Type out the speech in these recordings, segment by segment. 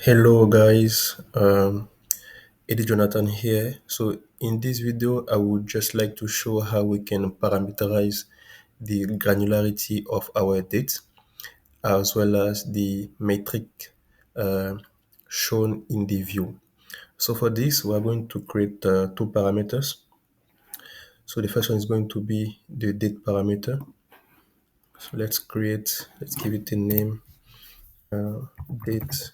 Hello guys, it is Jonathan here. So in this video, I would just like to show how we can parameterize the granularity of our data as well as the metric uh, shown in the view. So for this, we are going to create two parameters. So the first one is going to be the date parameter. So let's give it a name, date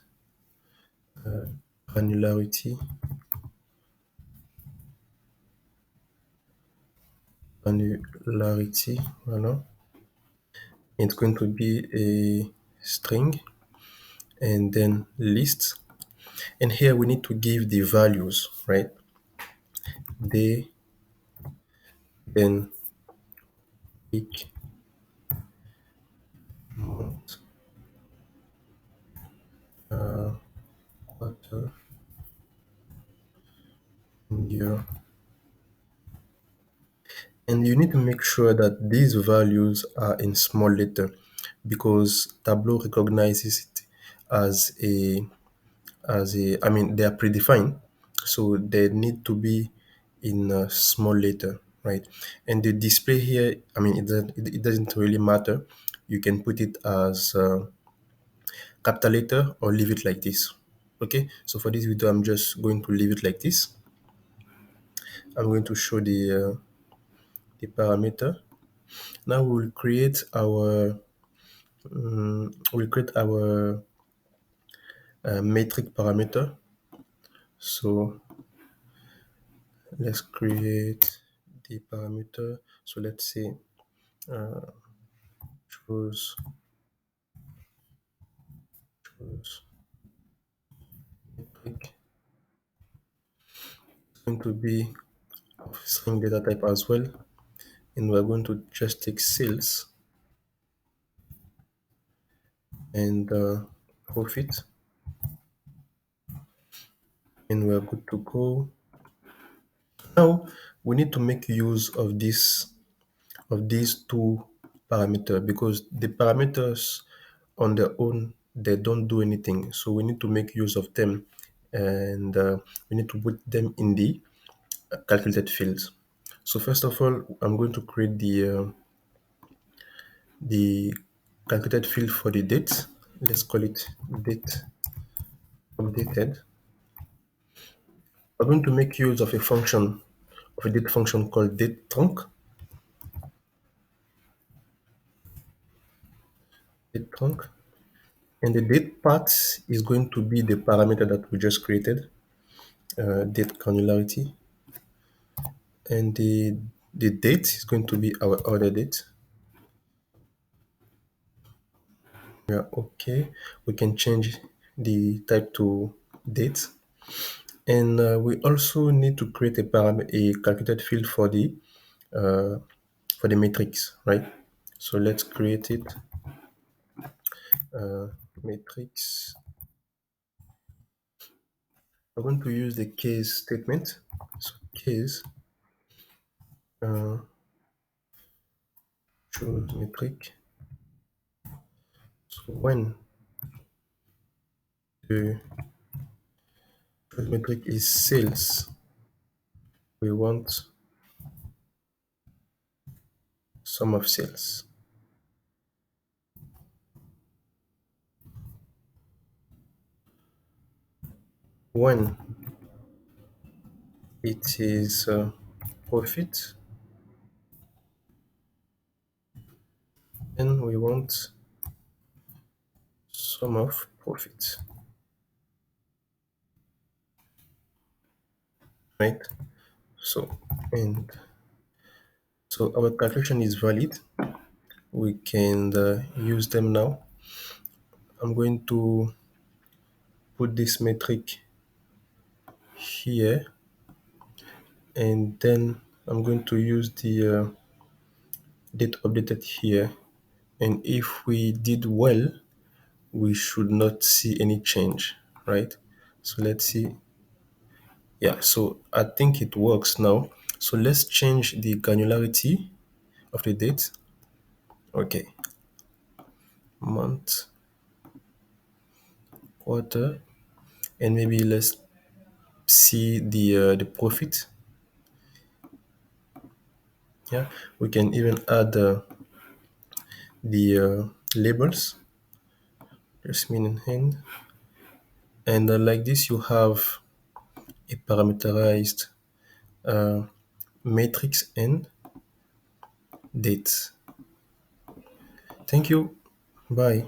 granularity, voilà. It's going to be a string and then list. And here we need to give the values, right? Day, then week, month, quarter, and year. And you need to make sure that these values are in small letter because Tableau recognizes it as I mean, they are predefined, so they need to be in a small letter, right? And the display here, I mean, it doesn't really matter. You can put it as capital letter or leave it like this. Okay, so for this video, I'm just going to leave it like this. I'm going to show the parameter. Now we'll create our metric parameter. So let's create the parameter. So let's say choose choose metric. It's going to be of string data type as well, and we're going to just take sales and profit, and we're good to go. Now we need to make use of these two parameters because the parameters on their own they don't do anything. So we need to make use of them, and we need to put them in the calculated fields. So first of all, I'm going to create the calculated field for the date. Let's call it date updated. We're going to make use of a date function called date trunc. Date trunc. And the date part is going to be the parameter that we just created, date granularity. And the date is going to be our order date. Yeah, okay. We can change the type to date. And we also need to create a calculated field for the matrix, right? So let's create it. Matrix. We're going to use the case statement. So case choose metric. So when the choose metric is sales, we want sum of sales. When it is profit, then we want sum of profit, right? So and so our calculation is valid. We can use them now. I'm going to put this metric here, and then I'm going to use the date updated here. And if we did well, we should not see any change, right? So let's see. Yeah, so I think it works now. So let's change the granularity of the date. Okay, month, quarter. and maybe let's see the profit. Yeah, we can even add the labels, just mean in hand, and like this you have a parameterized uh, matrix and dates. Thank you. Bye.